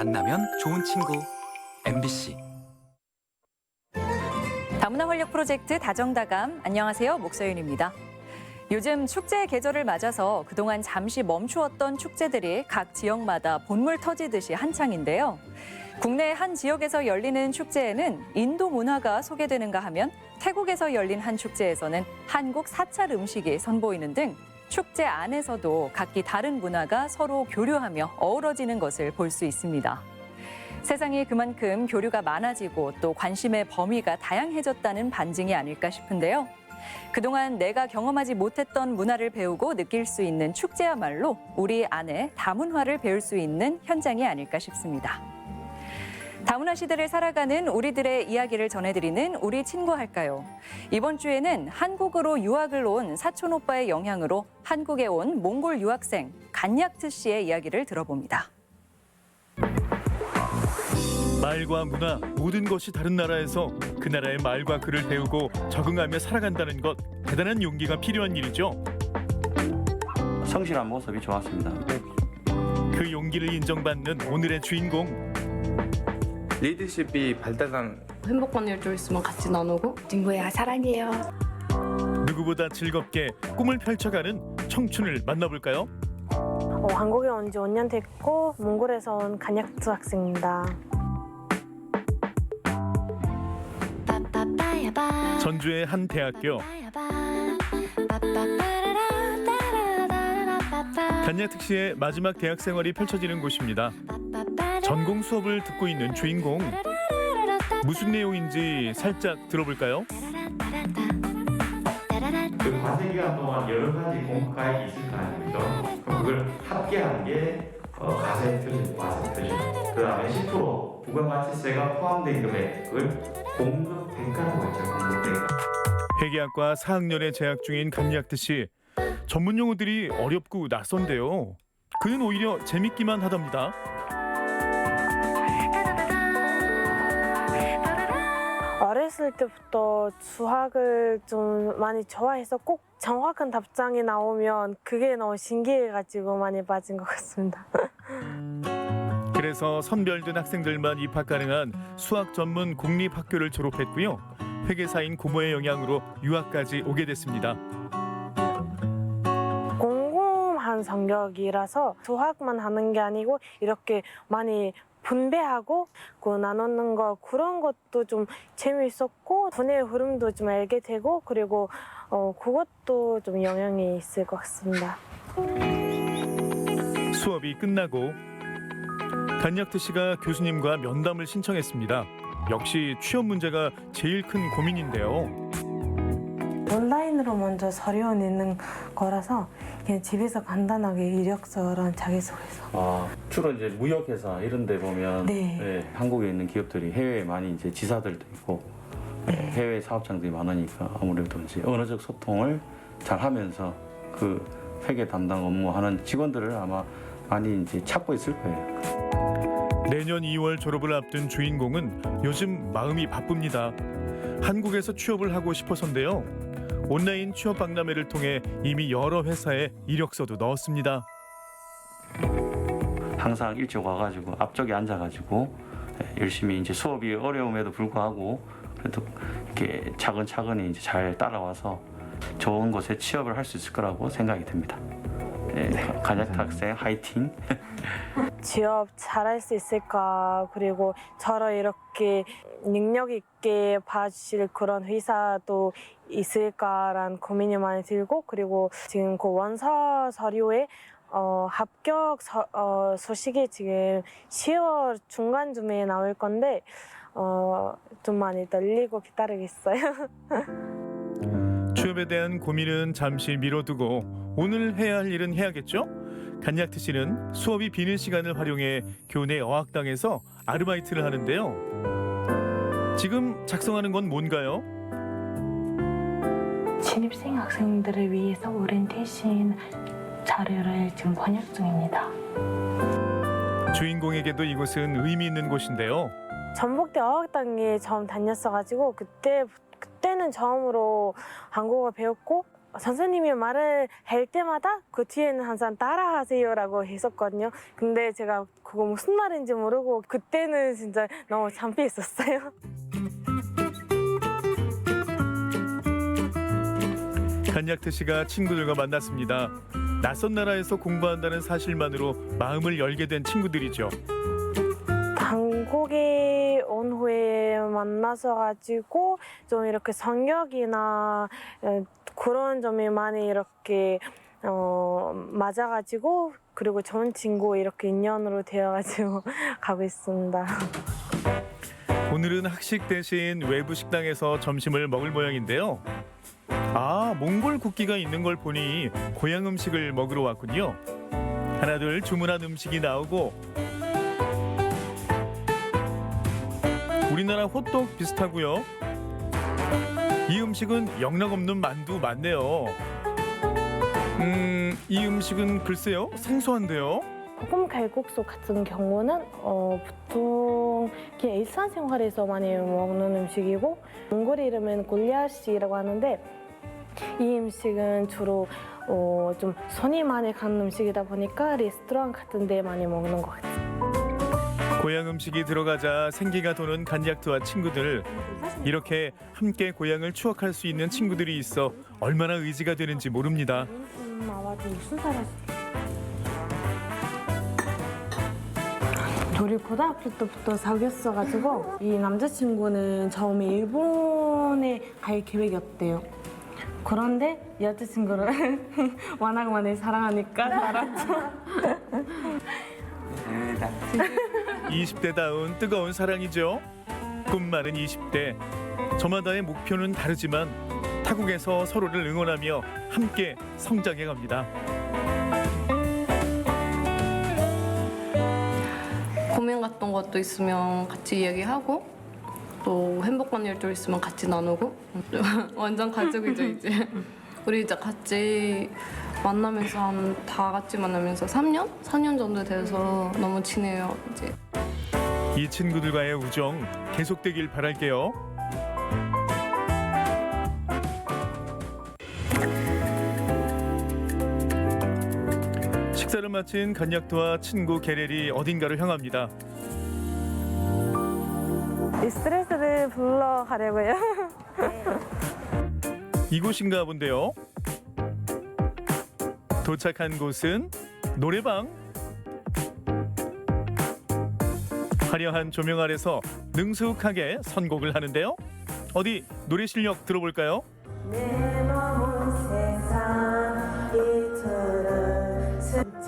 만나면 좋은 친구 MBC. 다문화 활력 프로젝트 다정다감, 안녕하세요. 목서윤입니다. 요즘 축제의 계절을 맞아서 그동안 잠시 멈추었던 축제들이 각 지역마다 본물 터지듯이 한창인데요. 국내 한 지역에서 열리는 축제에는 인도 문화가 소개되는가 하면 태국에서 열린 한 축제에서는 한국 사찰 음식이 선보이는 등 축제 안에서도 각기 다른 문화가 서로 교류하며 어우러지는 것을 볼 수 있습니다. 세상이 그만큼 교류가 많아지고 또 관심의 범위가 다양해졌다는 반증이 아닐까 싶은데요. 그동안 내가 경험하지 못했던 문화를 배우고 느낄 수 있는 축제야말로 우리 안에 다문화를 배울 수 있는 현장이 아닐까 싶습니다. 다문화 시대를 살아가는 우리들의 이야기를 전해드리는 우리 친구 할까요? 이번 주에는 한국으로 유학을 온 사촌 오빠의 영향으로 한국에 온 몽골 유학생 간약트 씨의 이야기를 들어봅니다. 말과 문화, 모든 것이 다른 나라에서 그 나라의 말과 글을 배우고 적응하며 살아간다는 것, 대단한 용기가 필요한 일이죠. 성실한 모습이 좋았습니다. 그 용기를 인정받는 오늘의 주인공. 리더십이 발달한 행복한 일 좀 있으면 같이 나누고 친구야 사랑해요. 누구보다 즐겁게 꿈을 펼쳐가는 청춘을 만나볼까요? 한국에 온 지 5년 됐고 몽골에서 온 간약트 학생입니다. 전주의 한 대학교. 간약트 씨의 마지막 대학 생활이 펼쳐지는 곳입니다. 전공 수업을 듣고 있는 주인공. 무슨 내용인지 살짝 들어볼까요? 그 과세 기간 동안 여러 가지 공과액이 있을 거 아닙니까? 그럼 그걸 합계한 게 과세 표준, 과세 표준. 그 다음에 10% 부가가치세가 포함된 금액을 공급 대가라고 했죠. 공급 대가. 회계학과 4학년에 재학 중인 간약트 씨. 전문 용어들이 어렵고 낯선데요. 그는 오히려 재밌기만 하답니다. 어렸을 때부터 수학을 좀 많이 좋아해서 꼭 정확한 답장이 나오면 그게 너무 신기해가지고 많이 빠진 것 같습니다. 그래서 선별된 학생들만 입학 가능한 수학 전문 공립학교를 졸업했고요. 회계사인 고모의 영향으로 유학까지 오게 됐습니다. 꼼꼼한 성격이라서 수학만 하는 게 아니고 이렇게 많이 분배하고 나누는 거 그런 것도 좀 재미있었고 분해의 흐름도 좀 알게 되고 그리고 그것도 좀 영향이 있을 것 같습니다. 수업이 끝나고 간약트 씨가 교수님과 면담을 신청했습니다. 역시 취업 문제가 제일 큰 고민인데요. 온라인으로 먼저 서류 내는 거라서 그냥 집에서 간단하게 이력서랑 자기소개서. 주로 이제 무역회사 이런 데 보면 네. 한국에 있는 기업들이 해외에 많이 이제 지사들도 있고 해외 사업장들이 많으니까 아무래도 이제 언어적 소통을 잘 하면서 그 회계 담당 업무하는 직원들을 아마 많이 이제 찾고 있을 거예요. 내년 2월 졸업을 앞둔 주인공은 요즘 마음이 바쁩니다. 한국에서 취업을 하고 싶어서인데요. 온라인 취업 박람회를 통해 이미 여러 회사에 이력서도 넣었습니다. 항상 일찍 와가지고 앞쪽에 앉아가지고 열심히 이제 수업이 어려움에도 불구하고 그래도 이렇게 차근차근히 이제 잘 따라와서 좋은 곳에 취업을 할 수 있을 거라고 생각이 듭니다. 간약트 학생 화이팅! 취업 잘할 수 있을까 그리고 저를 이렇게 능력 있게 봐주실 그런 회사도 있을까라는 고민이 많이 들고 그리고 지금 그 원서 서류에 합격 소식이 지금 10월 중간쯤에 나올 건데 좀 많이 떨리고 기다리고 있어요. 취업에 대한 고민은 잠시 미뤄두고 오늘 해야 할 일은 해야겠죠? 간약트 씨는 수업이 비는 시간을 활용해 교내 어학당에서 아르바이트를 하는데요. 지금 작성하는 건 뭔가요? 신입생 학생들을 위해서 오리엔테이션 자료를 지금 번역 중입니다. 주인공에게도 이곳은 의미 있는 곳인데요. 전북대 어학당에 처음 다녔어가지고 그때는 처음으로 한국어 배웠고 선생님이 말을 할 때마다 그 뒤에는 항상 따라하세요라고 했었거든요. 근데 제가 그거 무슨 말인지 모르고 그때는 진짜 너무 창피했었어요. 간약트 씨가 친구들과 만났습니다. 낯선 나라에서 공부한다는 사실만으로 마음을 열게 된 친구들이죠. 한국에 온 후에 만나서 가지고 좀 이렇게 성격이나 그런 점이 많이 이렇게 맞아가지고 그리고 좋은 친구 이렇게 인연으로 되어가지고 가고 있습니다. 오늘은 학식 대신 외부 식당에서 점심을 먹을 모양인데요. 아, 몽골 국기가 있는 걸 보니 고향 음식을 먹으러 왔군요. 하나둘 주문한 음식이 나오고 우리나라 호떡 비슷하고요. 이 음식은 영락없는 만두 맞네요. 이 음식은 글쎄요, 생소한데요. 볶음 칼국수 같은 경우는 보통 그냥 일상생활에서 많이 먹는 음식이고 몽골 이름은 골리아시라고 하는데 이 음식은 주로 좀 손이 많이 가는 음식이다 보니까 레스토랑 같은 데 많이 먹는 것 같아요. 고향 음식이 들어가자 생기가 도는 간약트와 친구들. 이렇게 함께 고향을 추억할 수 있는 친구들이 있어 얼마나 의지가 되는지 모릅니다. 아마도 무슨 사람? 우리 고등학교 때부터 사귀었어가지고 이 남자친구는 처음에 일본에 갈 계획이었대요. 그런데 여자친구를 워낙 많이 사랑하니까 알았죠. 20대다운 뜨거운 사랑이죠. 꿈 많은 20대. 저마다의 목표는 다르지만 타국에서 서로를 응원하며 함께 성장해 갑니다. 고민 같은 것도 있으면 같이 이야기하고 또 행복한 일도 있으면 같이 나누고 완전 가족이죠 이제. 우리 이제 같이 만나면서 다 같이 만나면서 3년? 4년 정도 돼서 너무 친해요 이제. 이 친구들과의 우정 계속되길 바랄게요. 식사를 마친 간약트와 친구 게렐이 어딘가로 향합니다. 이 스트레스를 불러 가려고요. 이곳인가 본데요. 도착한 곳은 노래방. 화려한 조명 아래서 능숙하게 선곡을 하는데요. 어디 노래 실력 들어볼까요? 내 몸은 세상 이토록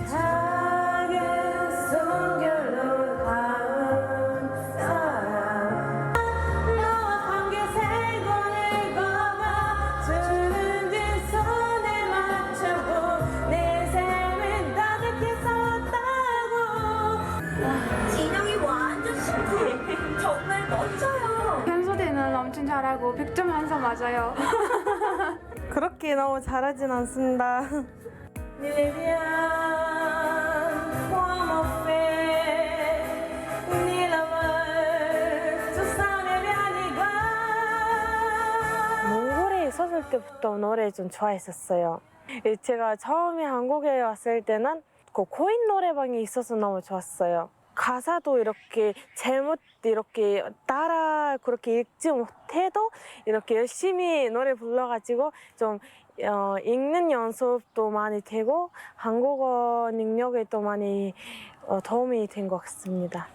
작은 숨결로 닿은 사람 너와 함께 생각을 걸어 주는 듯 손에 맞춰보 내 삶은 따뜻했었다고. 진영이 완전 신기해. 정말 멋져요. 현수대는 엄청 잘하고 100점 한사 맞아요. 그렇게 너무 잘하진 않습니다. 몽골에 있었을 때부터 노래 좀 좋아했었어요. 제가 처음에 한국에 왔을 때는 그 코인 노래방이 있어서 너무 좋았어요. 가사도 이렇게 잘못 이렇게 따라 그렇게 읽지 못해도 이렇게 열심히 노래 불러가지고 좀 읽는 연습도 많이 되고 한국어 능력에 또 많이 도움이 된 것 같습니다.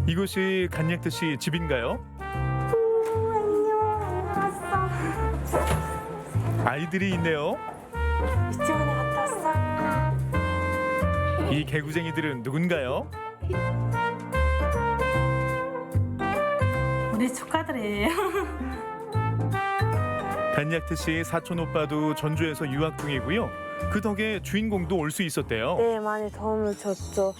이곳이 간약트 씨 집인가요? 안녕, 왔어. 아이들이 있네요. 유치원에 갔다 왔어? 이 개구쟁이들은 누군가요? 우리 조카들이에요. 간약트 씨의 사촌 오빠도 전주에서 유학 중이고요. 그 덕에 주인공도 올 수 있었대요. 네, 많이 도움을 줬죠.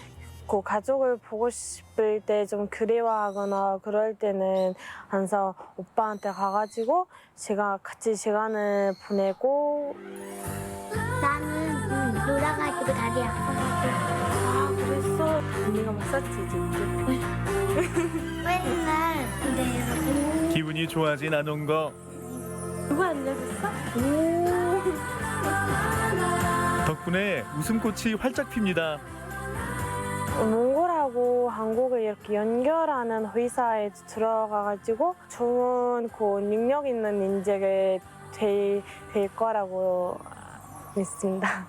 그 가족을 보고 싶을 때 좀 그리워하거나 그럴 때는 항상 오빠한테 가가지고 제가 같이 시간을 보내고. 나는 놀아가지고 다리 아파가지고. 아, 그랬어? 언니가 마사지 해줄게. 맨날 근데 이렇게 기분이 좋아진 않은 거. 누가 알려줬어? 덕분에 웃음꽃이 활짝 핍니다. 몽골하고 한국을 이렇게 연결하는 회사에 들어가가지고 좋은 능력 있는 인재가 될 거라고 믿습니다.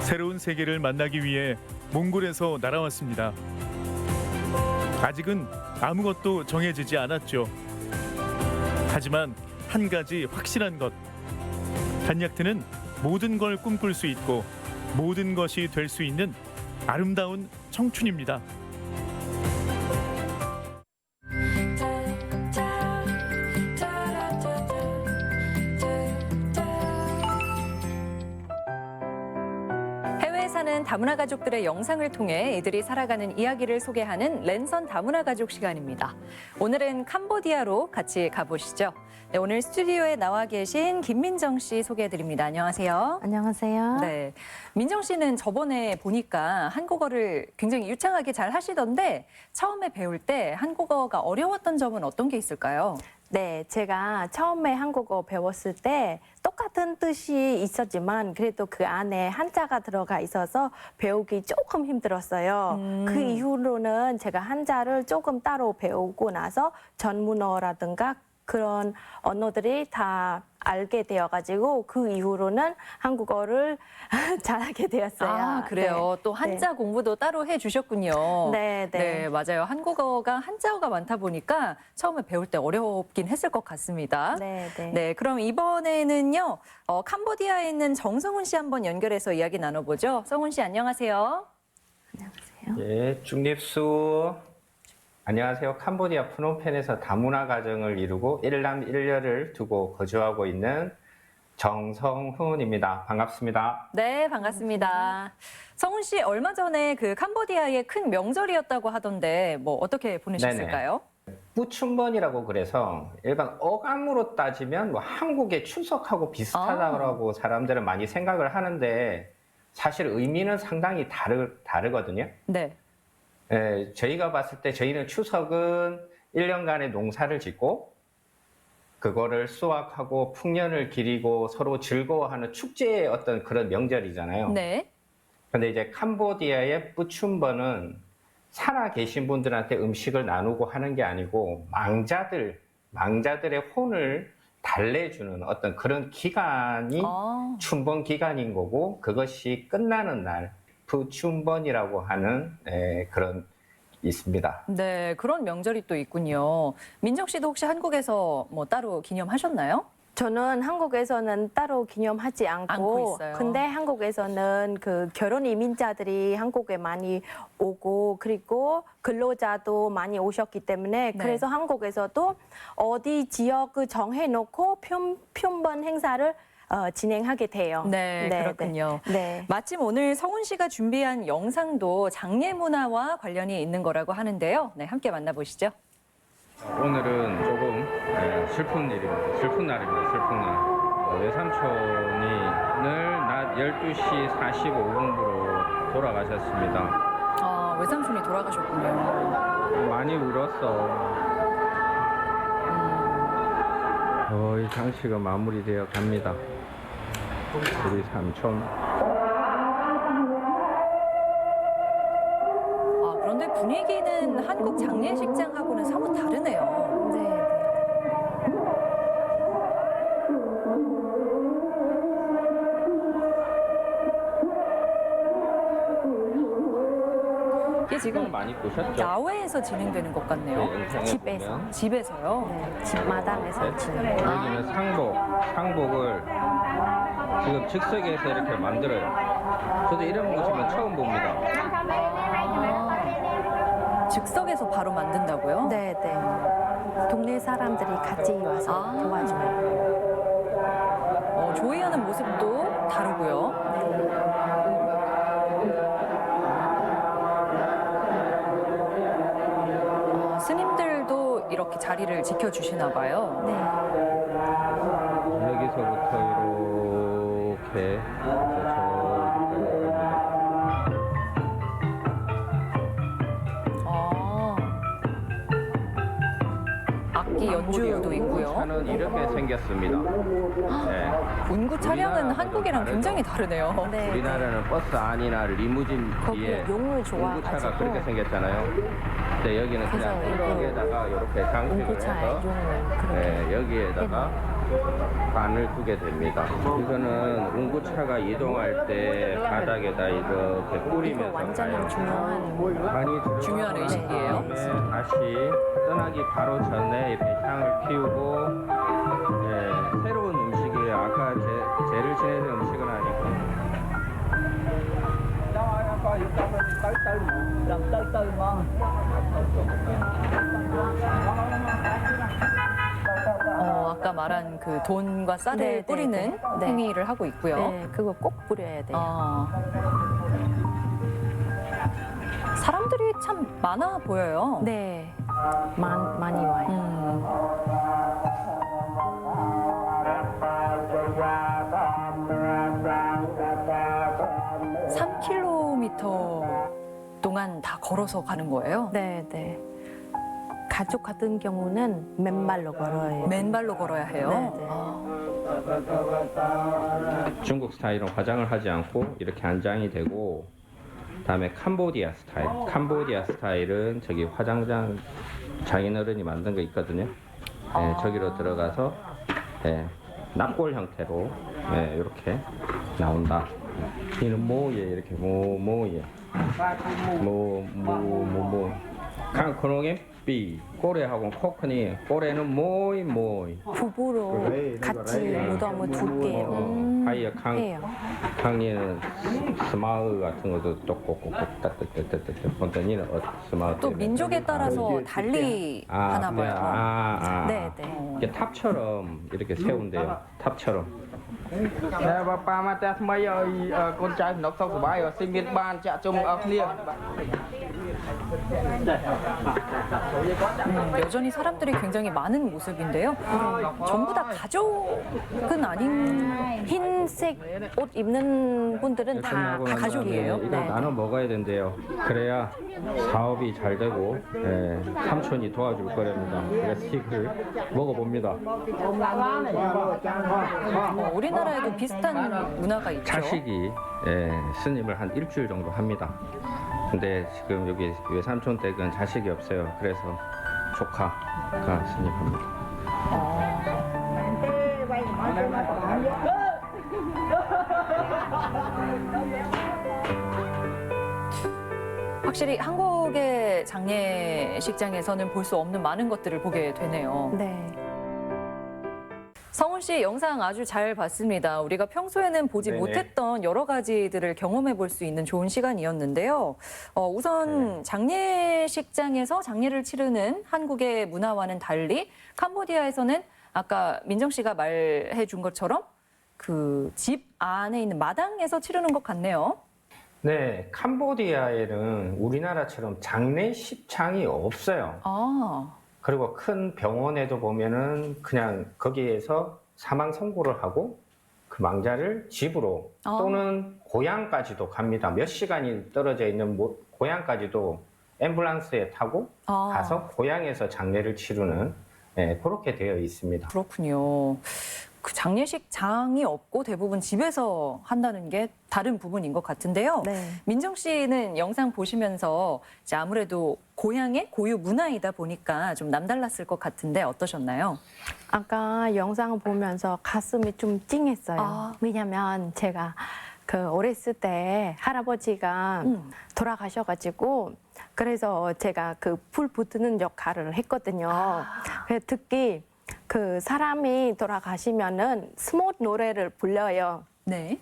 새로운 세계를 만나기 위해 몽골에서 날아왔습니다. 아직은 아무것도 정해지지 않았죠. 하지만 한 가지 확실한 것. 간약트는 모든 걸 꿈꿀 수 있고 모든 것이 될 수 있는 아름다운 청춘입니다. 해외에 사는 다문화 가족들의 영상을 통해 이들이 살아가는 이야기를 소개하는 랜선 다문화 가족 시간입니다. 오늘은 캄보디아로 같이 가보시죠. 네, 오늘 스튜디오에 나와 계신 김민정 씨 소개해드립니다. 안녕하세요. 안녕하세요. 네, 민정 씨는 저번에 보니까 한국어를 굉장히 유창하게 잘 하시던데 처음에 배울 때 한국어가 어려웠던 점은 어떤 게 있을까요? 네, 제가 처음에 한국어 배웠을 때 똑같은 뜻이 있었지만 그래도 그 안에 한자가 들어가 있어서 배우기 조금 힘들었어요. 그 이후로는 제가 한자를 조금 따로 배우고 나서 전문어라든가 그런 언어들이 다 알게 되어가지고 그 이후로는 한국어를 잘하게 되었어요. 아, 그래요. 네. 또 한자 공부도 따로 해주셨군요. 네, 네. 네, 맞아요. 한국어가 한자어가 많다 보니까 처음에 배울 때 어렵긴 했을 것 같습니다. 네, 네. 네, 그럼 이번에는요, 캄보디아에 있는 정성훈 씨 한번 연결해서 이야기 나눠보죠. 성훈 씨, 안녕하세요. 예, 중립수. 안녕하세요. 캄보디아 프놈펜에서 다문화 가정을 이루고 일남 일녀를 두고 거주하고 있는 정성훈입니다. 반갑습니다. 네, 반갑습니다. 성훈 씨, 얼마 전에 그 캄보디아의 큰 명절이었다고 하던데 뭐 어떻게 보내셨을까요? 뿌춘번이라고 그래서 일반 어감으로 따지면 뭐 한국의 추석하고 비슷하다고 사람들은 많이 생각을 하는데 사실 의미는 상당히 다르거든요. 네. 예, 저희가 봤을 때 저희는 추석은 1년간의 농사를 짓고 그거를 수확하고 풍년을 기리고 서로 즐거워하는 축제의 어떤 그런 명절이잖아요. 네. 근데 이제 캄보디아의 뿌춘번은 살아 계신 분들한테 음식을 나누고 하는 게 아니고 망자들의 혼을 달래주는 어떤 그런 기간이 춘번 기간인 거고 그것이 끝나는 날 뿌춘번이라고 하는 그런 있습니다. 네, 그런 명절이 또 있군요. 민정 씨도 혹시 한국에서 뭐 따로 기념하셨나요? 저는 한국에서는 따로 기념하지 않고 있어요. 근데 한국에서는 그 결혼 이민자들이 한국에 많이 오고 그리고 근로자도 많이 오셨기 때문에 네. 그래서 한국에서도 어디 지역을 정해놓고 표본 행사를 진행하게 돼요. 네, 그렇군요. 네. 마침 오늘 성훈 씨가 준비한 영상도 장례 문화와 관련이 있는 거라고 하는데요. 네, 함께 만나보시죠. 오늘은 조금 슬픈 일입니다. 슬픈 날입니다. 슬픈 날. 외삼촌이 늘 낮 12시 45분부로 돌아가셨습니다. 아, 외삼촌이 돌아가셨군요. 많이 울었어. 거의 장식은 마무리되어 갑니다. 우리 삼촌. 그런데 분위기는 한국 장례식장하고는 사뭇 다르네요. 네. 이게 지금 많이 보셨죠? 야외에서 진행되는 것 같네요. 네, 영상에 집에서. 보면. 집에서요? 네, 집 마당에서 진행. 여기는 상복을 지금 즉석에서 이렇게 만들어요. 저도 이런 모습은 처음 봅니다. 즉석에서 바로 만든다고요? 네, 네. 동네 사람들이 같이 와서 도와줘요. 조이하는 모습도 다르고요. 스님들도 이렇게 자리를 지켜주시나 봐요. 네. 여기서부터 이렇게 저기까지 갑니다. 악기 연주도 있고요. 차는 이렇게 생겼습니다. 네. 운구 차량은 한국이랑 굉장히 다르네요. 네. 우리나라는 버스 안이나 리무진 거기 뒤에 용을 운구차가 좋아가지고 그렇게 생겼잖아요. 근데 여기는 그냥 그래서 여기에다가 이렇게 장식을 운구차에 해서 용을 그렇게 네, 여기에다가 관을 두게 됩니다. 이거는 운구차가 이동할 때 바닥에다 이렇게 이거 뿌리면서 완전히 가요. 중요한 관이 중요한 의식이에요. 다시 떠나기 바로 전에 이렇게 향을 피우고 예, 새로운 음식이에요. 아까 죄를 지내는 음식은 아니고. 아까 말한 그 돈과 쌀을 네, 뿌리는 네, 네. 행위를 하고 있고요. 네, 그거 꼭 뿌려야 돼요. 사람들이 참 많아 보여요. 네, 많이 와요. 3km 동안 다 걸어서 가는 거예요? 네, 네. 가족 같은 경우는 맨발로 걸어요. 맨발로 걸어야 해요? 네, 네. 중국 스타일은 화장을 하지 않고 이렇게 안장이 되고, 다음에 캄보디아 스타일. 캄보디아 스타일은 저기 화장장 장인어른이 만든 거 있거든요. 예, 저기로 들어가서 예, 납골 형태로 예, 이렇게 나온다. 이는 뭐예 이렇게 뭐예 뭐 강코롱의 삐 꼬레하고 코크니 꼬레는 뭐이 부부로 같이 무덤을 둘게요. 하이어 해요. 강리는 스마우 같은 것도 또 꼭꼭 따뜻따뜻 본전이는 스마우 또 민족에 따라서 달리 하나 봐요. 네, 네. 이게 탑처럼 이렇게 세운대요. 탑처럼. 여전히 사람들이 굉장히 많은 모습인데요. 전부 다 가족은 아닌 흰색 옷 입는 분들은 다 가족이에요. 이거 나눠 먹어야 된대요. 그래야 사업이 잘 되고 예, 삼촌이 도와줄 거랍니다. 그래서 이걸 먹어봅니다. 우리나라에도 비슷한 문화가 있죠. 자식이 예, 스님을 한 일주일 정도 합니다. 근데 지금 여기 외삼촌 댁은 자식이 없어요. 그래서 조카가 스님합니다. 확실히 한국의 장례식장에서는 볼 수 없는 많은 것들을 보게 되네요. 네. 성훈 씨 영상 아주 잘 봤습니다. 우리가 평소에는 보지 네네. 못했던 여러 가지들을 경험해 볼 수 있는 좋은 시간이었는데요. 우선 장례식장에서 장례를 치르는 한국의 문화와는 달리 캄보디아에서는 아까 민정 씨가 말해 준 것처럼 그 집 안에 있는 마당에서 치르는 것 같네요. 네, 캄보디아에는 우리나라처럼 장례식장이 없어요. 아, 그리고 큰 병원에도 보면은 그냥 거기에서 사망 선고를 하고 그 망자를 집으로 또는 고향까지도 갑니다. 몇 시간이 떨어져 있는 고향까지도 앰뷸런스에 타고 가서 고향에서 장례를 치르는 그렇게 되어 있습니다. 그렇군요. 그 장례식장이 없고 대부분 집에서 한다는 게 다른 부분인 것 같은데요. 네. 민정 씨는 영상 보시면서 이제 아무래도 고향의 고유 문화이다 보니까 좀 남달랐을 것 같은데 어떠셨나요? 아까 영상을 보면서 가슴이 좀 찡했어요. 왜냐면 제가 그 어렸을 때 할아버지가 돌아가셔가지고 그래서 제가 그 불 붙는 역할을 했거든요. 그래서 특히 그 사람이 돌아가시면은 스몰 노래를 불러요. 네.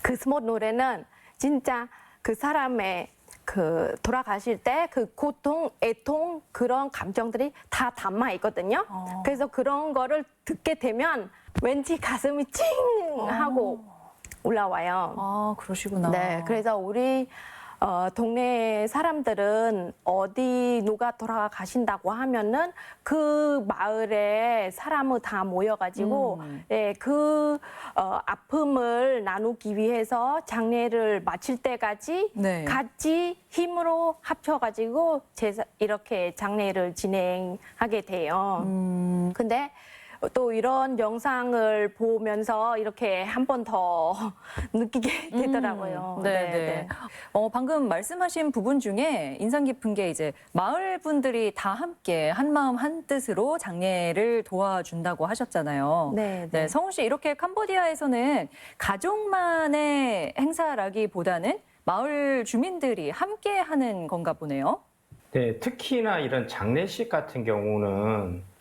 그 스몰 노래는 진짜 그 사람의 그 돌아가실 때 그 고통, 애통 그런 감정들이 다 담아 있거든요. 그래서 그런 거를 듣게 되면 왠지 가슴이 찡 하고 올라와요. 아, 그러시구나. 네, 그래서 우리 동네 사람들은 어디 누가 돌아가신다고 하면은 그 마을에 사람을 다 모여가지고 그 아픔을 나누기 위해서 장례를 마칠 때까지 네. 같이 힘으로 합쳐가지고 이렇게 장례를 진행하게 돼요. 근데 또 이런 영상을 보면서 이렇게 한 번 더 느끼게 되더라고요. 네. 방금 말씀하신 부분 중에 인상 깊은 게 이제 마을 분들이 다 함께 한 마음 한 뜻으로 장례를 도와준다고 하셨잖아요. 네. 성훈 씨, 이렇게 캄보디아에서는 가족만의 행사라기보다는 마을 주민들이 함께 하는 건가 보네요. 네, 특히나 이런 장례식 같은 경우는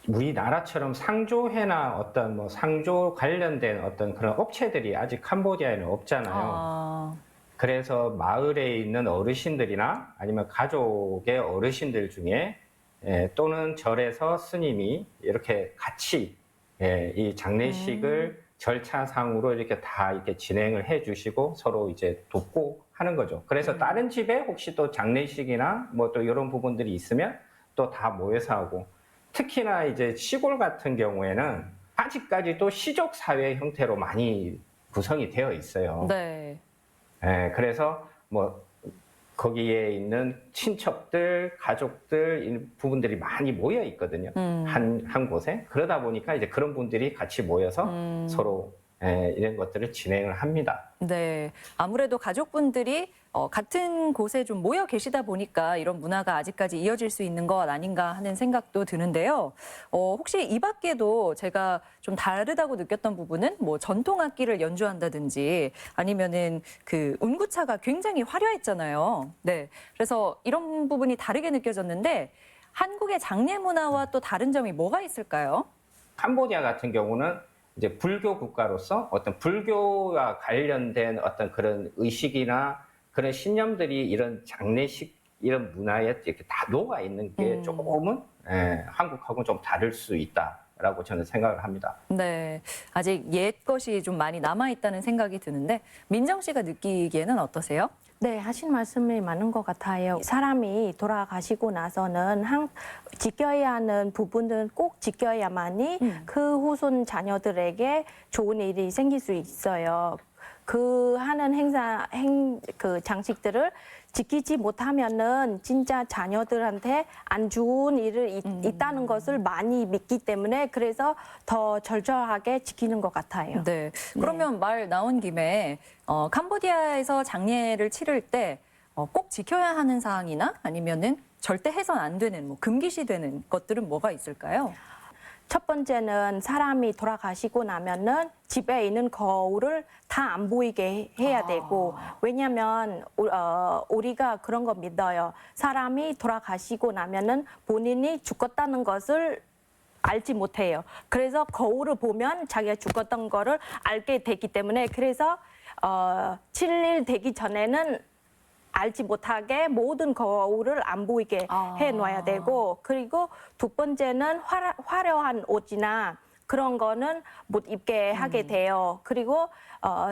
우리나라처럼 상조회나 어떤 뭐 상조 관련된 어떤 그런 업체들이 아직 캄보디아에는 없잖아요. 그래서 마을에 있는 어르신들이나 아니면 가족의 어르신들 중에 또는 절에서 스님이 이렇게 같이 이 장례식을 절차상으로 이렇게 다 이렇게 진행을 해주시고 서로 이제 돕고 하는 거죠. 그래서 다른 집에 혹시 또 장례식이나 뭐 또 이런 부분들이 있으면 또 다 모여서 하고, 특히나 이제 시골 같은 경우에는 아직까지도 시족 사회 형태로 많이 구성이 되어 있어요. 네. 그래서 뭐 거기에 있는 친척들, 가족들 이 부분들이 많이 모여 있거든요. 한 곳에. 그러다 보니까 이제 그런 분들이 같이 모여서 서로 이런 것들을 진행을 합니다. 네. 아무래도 가족분들이 같은 곳에 좀 모여 계시다 보니까 이런 문화가 아직까지 이어질 수 있는 것 아닌가 하는 생각도 드는데요. 혹시 이 밖에도 제가 좀 다르다고 느꼈던 부분은 뭐 전통 악기를 연주한다든지 아니면은 그 운구차가 굉장히 화려했잖아요. 네. 그래서 이런 부분이 다르게 느껴졌는데 한국의 장례 문화와 또 다른 점이 뭐가 있을까요? 캄보디아 같은 경우는 이제 불교 국가로서 어떤 불교와 관련된 어떤 그런 의식이나 그런 신념들이 이런 장례식 이런 문화에 이렇게 다 녹아 있는 게 조금은 한국하고는 좀 다를 수 있다라고 저는 생각을 합니다. 네, 아직 옛 것이 좀 많이 남아 있다는 생각이 드는데 민정 씨가 느끼기에는 어떠세요? 네, 하신 말씀이 많은 것 같아요. 사람이 돌아가시고 나서는 지켜야 하는 부분은 꼭 지켜야만이 그 후손 자녀들에게 좋은 일이 생길 수 있어요. 그 하는 그 장식들을 지키지 못하면은 진짜 자녀들한테 안 좋은 일이 있다는 것을 많이 믿기 때문에 그래서 더 절절하게 지키는 것 같아요. 네. 그러면 말 나온 김에 캄보디아에서 장례를 치를 때 꼭 지켜야 하는 사항이나 아니면은 절대 해선 안 되는 뭐 금기시되는 것들은 뭐가 있을까요? 첫 번째는 사람이 돌아가시고 나면은 집에 있는 거울을 다 안 보이게 해야 되고, 왜냐면 우리가 그런 거 믿어요. 사람이 돌아가시고 나면은 본인이 죽었다는 것을 알지 못해요. 그래서 거울을 보면 자기가 죽었던 거를 알게 되기 때문에 그래서 7일 되기 전에는 알지 못하게 모든 거울을 안 보이게 해놔야 되고, 그리고 두 번째는 화려한 옷이나 그런 거는 못 입게 하게 돼요. 그리고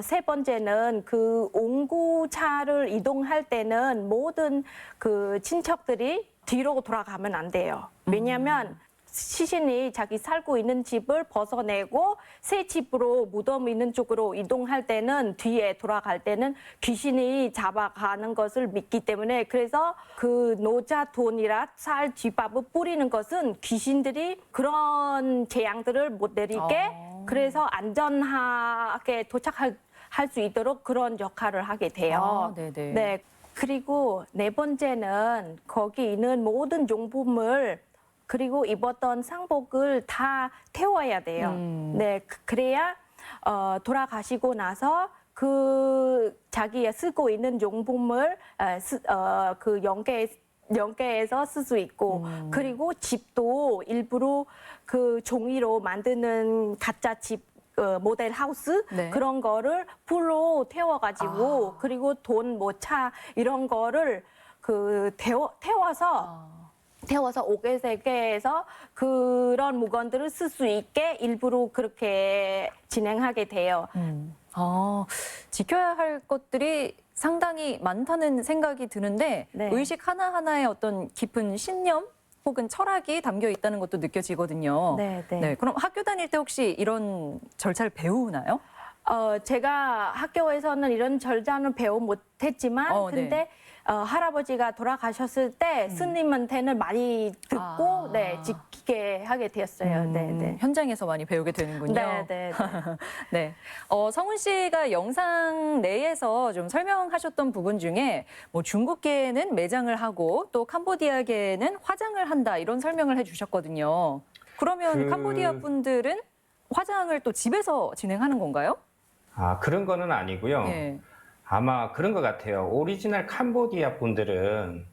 세 번째는 그 옹구차를 이동할 때는 모든 그 친척들이 뒤로 돌아가면 안 돼요. 왜냐하면 시신이 자기 살고 있는 집을 벗어내고 새 집으로 무덤 있는 쪽으로 이동할 때는 뒤에 돌아갈 때는 귀신이 잡아가는 것을 믿기 때문에 그래서 그 노자 돈이라 쌀 쥐밥을 뿌리는 것은 귀신들이 그런 재앙들을 못 내리게 그래서 안전하게 도착할 수 있도록 그런 역할을 하게 돼요. 네네. 네. 그리고 네 번째는 거기 있는 모든 용품을 그리고 입었던 상복을 다 태워야 돼요. 네, 그래야 돌아가시고 나서 그 자기가 쓰고 있는 용품을 그 영계에서 쓸 수 있고, 그리고 집도 일부러 그 종이로 만드는 가짜 집 모델 하우스 그런 거를 풀로 태워가지고 그리고 돈, 뭐 차 이런 거를 그 태워서 5개에서 그런 물건들을 쓸 수 있게 일부러 그렇게 진행하게 돼요. 지켜야 할 것들이 상당히 많다는 생각이 드는데 네. 의식 하나하나에 어떤 깊은 신념 혹은 철학이 담겨 있다는 것도 느껴지거든요. 네, 네. 네, 그럼 학교 다닐 때 혹시 이런 절차를 배우나요? 제가 학교에서는 이런 절차는 배워 못했지만 근데 할아버지가 돌아가셨을 때 스님한테는 많이 듣고 네, 지키게 하게 되었어요. 네, 네. 현장에서 많이 배우게 되는군요. 네, 네, 네. 네. 성훈 씨가 영상 내에서 좀 설명하셨던 부분 중에 뭐 중국계에는 매장을 하고 또 캄보디아계에는 화장을 한다 이런 설명을 해주셨거든요. 그러면 캄보디아 분들은 화장을 또 집에서 진행하는 건가요? 그런 거는 아니고요. 예. 아마 그런 것 같아요. 오리지널 캄보디아 분들은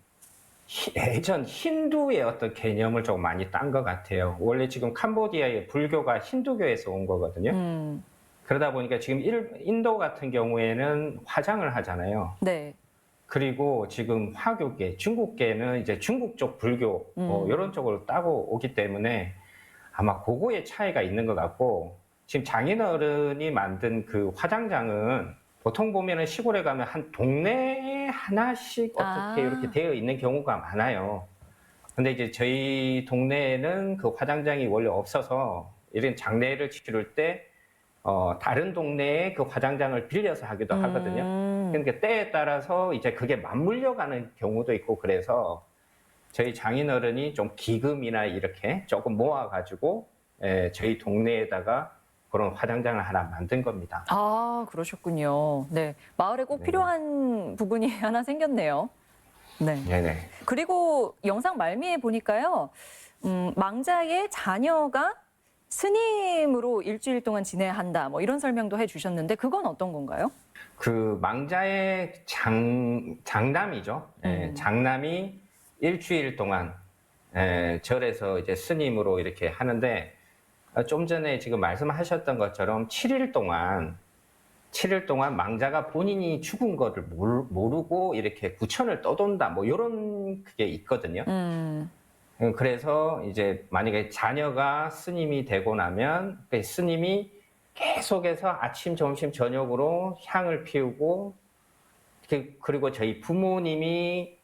예전 힌두의 어떤 개념을 좀 많이 딴 것 같아요. 원래 지금 캄보디아의 불교가 힌두교에서 온 거거든요. 그러다 보니까 지금 인도 같은 경우에는 화장을 하잖아요. 네. 그리고 지금 화교계, 중국계는 이제 중국 쪽 불교 이런 쪽을 따고 오기 때문에 아마 그거의 차이가 있는 것 같고 지금 장인어른이 만든 그 화장장은 보통 보면은 시골에 가면 한 동네에 하나씩 어떻게 이렇게 되어 있는 경우가 많아요. 근데 이제 저희 동네에는 그 화장장이 원래 없어서 이런 장례를 치를 때 다른 동네에 그 화장장을 빌려서 하기도 하거든요. 그러니까 때에 따라서 이제 그게 맞물려 가는 경우도 있고 그래서 저희 장인어른이 좀 기금이나 이렇게 조금 모아가지고 저희 동네에다가 그런 화장장을 하나 만든 겁니다. 그러셨군요. 네. 마을에 꼭 필요한 부분이 하나 생겼네요. 네. 네네. 그리고 영상 말미에 보니까요, 망자의 자녀가 스님으로 일주일 동안 지내야 한다, 뭐 이런 설명도 해주셨는데 그건 어떤 건가요? 그 망자의 장남이죠. 장남이 일주일 동안 절에서 이제 스님으로 이렇게 하는데 좀 전에 지금 말씀하셨던 것처럼 7일 동안 망자가 본인이 죽은 거를 모르고 이렇게 구천을 떠돈다 뭐 이런 그게 있거든요. 그래서 이제 만약에 자녀가 스님이 되고 나면 그 스님이 계속해서 아침, 점심, 저녁으로 향을 피우고 그리고 저희 부모님이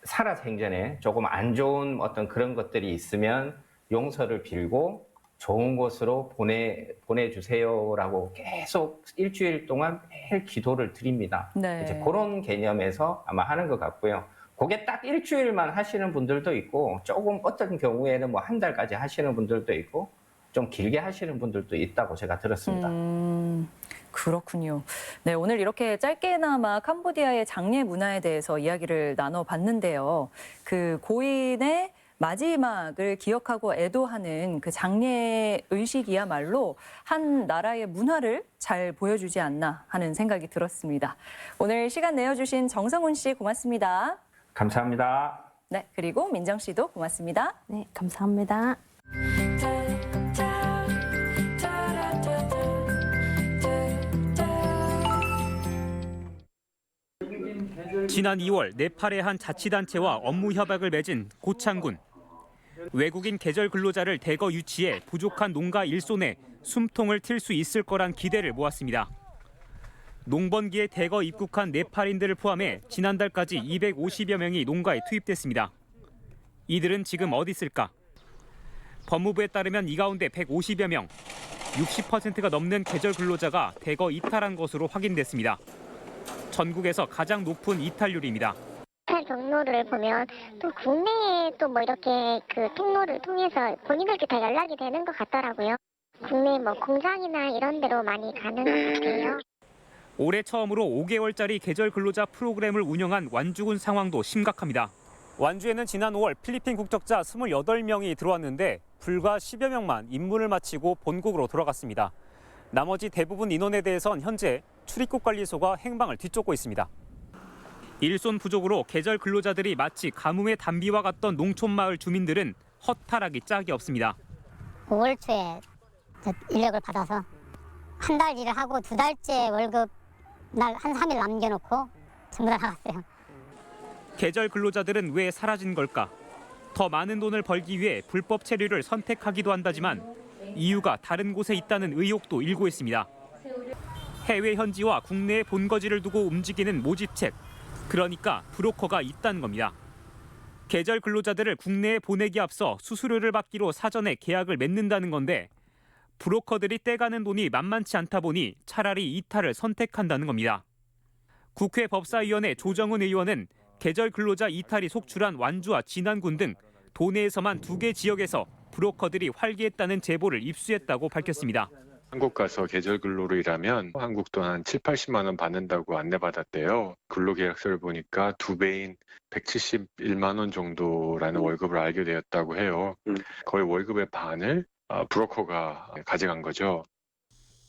살아생전에 조금 안 좋은 어떤 그런 것들이 있으면 용서를 빌고 좋은 곳으로 보내주세요라고 계속 일주일 동안 매일 기도를 드립니다. 네. 이제 그런 개념에서 아마 하는 것 같고요. 그게 딱 일주일만 하시는 분들도 있고 조금 어떤 경우에는 뭐 한 달까지 하시는 분들도 있고 좀 길게 하시는 분들도 있다고 제가 들었습니다. 그렇군요. 네, 오늘 이렇게 짧게나마 캄보디아의 장례 문화에 대해서 이야기를 나눠봤는데요. 그 고인의 마지막을 기억하고 애도하는 그 장례 의식이야말로 한 나라의 문화를 잘 보여주지 않나 하는 생각이 들었습니다. 오늘 시간 내어주신 정성훈 씨 고맙습니다. 감사합니다. 네, 그리고 민정 씨도 고맙습니다. 네, 감사합니다. 지난 2월 네팔의 한 자치단체와 업무 협약을 맺은 고창군. 외국인 계절 근로자를 대거 유치해 부족한 농가 일손에 숨통을 틀 수 있을 거란 기대를 모았습니다. 농번기에 대거 입국한 네팔인들을 포함해 지난달까지 250여 명이 농가에 투입됐습니다. 이들은 지금 어디 있을까? 법무부에 따르면 이 가운데 150여 명, 60%가 넘는 계절 근로자가 대거 이탈한 것으로 확인됐습니다. 전국에서 가장 높은 이탈률입니다. 이탈 경로를 보면 또 국내에 또 뭐 이렇게 그 통로를 통해서 본인들께 다 연락이 되는 것 같더라고요. 국내 뭐 공장이나 이런 데로 많이 가는 것 같아요. 올해 처음으로 5개월짜리 계절 근로자 프로그램을 운영한 완주군 상황도 심각합니다. 완주에는 지난 5월 필리핀 국적자 28명이 들어왔는데 불과 10여 명만 임무를 마치고 본국으로 돌아갔습니다. 나머지 대부분 인원에 대해선 현재 출입국관리소가 행방을 뒤쫓고 있습니다. 일손 부족으로 계절 근로자들이 마치 가뭄의 단비와 같던 농촌마을 주민들은 허탈하기 짝이 없습니다. 5월 초에 인력을 받아서 한 달 일을 하고 2달째 월급 날 한 3일 남겨놓고 전부 다 나갔어요. 계절 근로자들은 왜 사라진 걸까? 더 많은 돈을 벌기 위해 불법 체류를 선택하기도 한다지만 이유가 다른 곳에 있다는 의혹도 일고 있습니다. 해외 현지와 국내의 본거지를 두고 움직이는 모집책, 그러니까 브로커가 있다는 겁니다. 계절 근로자들을 국내에 보내기 앞서 수수료를 받기로 사전에 계약을 맺는다는 건데 브로커들이 떼가는 돈이 만만치 않다 보니 차라리 이탈을 선택한다는 겁니다. 국회 법사위원회 조정은 의원은 계절 근로자 이탈이 속출한 완주와 진안군 등 도내에서만 2개 지역에서 브로커들이 활개했다는 제보를 입수했다고 밝혔습니다. 한국 가서 계절 근로로 일하면 한국 돈 한 7, 80만 원 받는다고 안내받았대요. 근로계약서를 보니까 2배인 171만 원 정도라는 월급을 알게 되었다고 해요. 거의 월급의 반을 브로커가 가져간 거죠.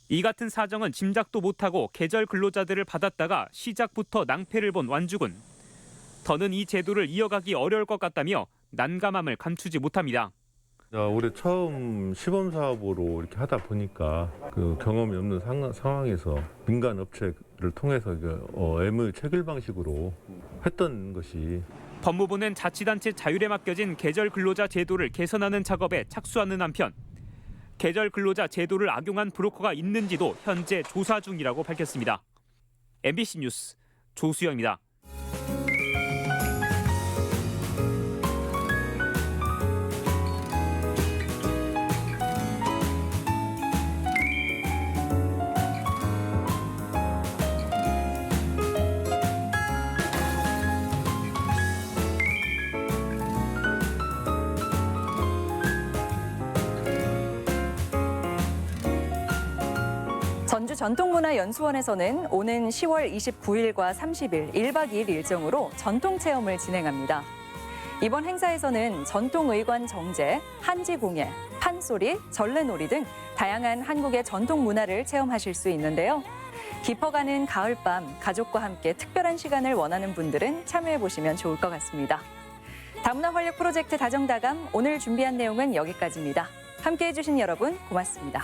이 같은 사정은 짐작도 못하고 계절 근로자들을 받았다가 시작부터 낭패를 본 완주군. 더는 이 제도를 이어가기 어려울 것 같다며 난감함을 감추지 못합니다. 올해 처음 시범 사업으로 이렇게 하다 보니까 그 경험이 없는 상황에서 민간 업체를 통해서 MOU 체결 방식으로 했던 것이 법무부는 자치단체 자율에 맡겨진 계절 근로자 제도를 개선하는 작업에 착수하는 한편 계절 근로자 제도를 악용한 브로커가 있는지도 현재 조사 중이라고 밝혔습니다. MBC 뉴스 조수영입니다. 전주 전통문화연수원에서는 오는 10월 29일과 30일 1박 2일 일정으로 전통체험을 진행합니다. 이번 행사에서는 전통의관 정제, 한지공예, 판소리, 전래놀이 등 다양한 한국의 전통 문화를 체험하실 수 있는데요. 깊어가는 가을밤, 가족과 함께 특별한 시간을 원하는 분들은 참여해보시면 좋을 것 같습니다. 다문화 활력 프로젝트 다정다감 오늘 준비한 내용은 여기까지입니다. 함께해 주신 여러분 고맙습니다.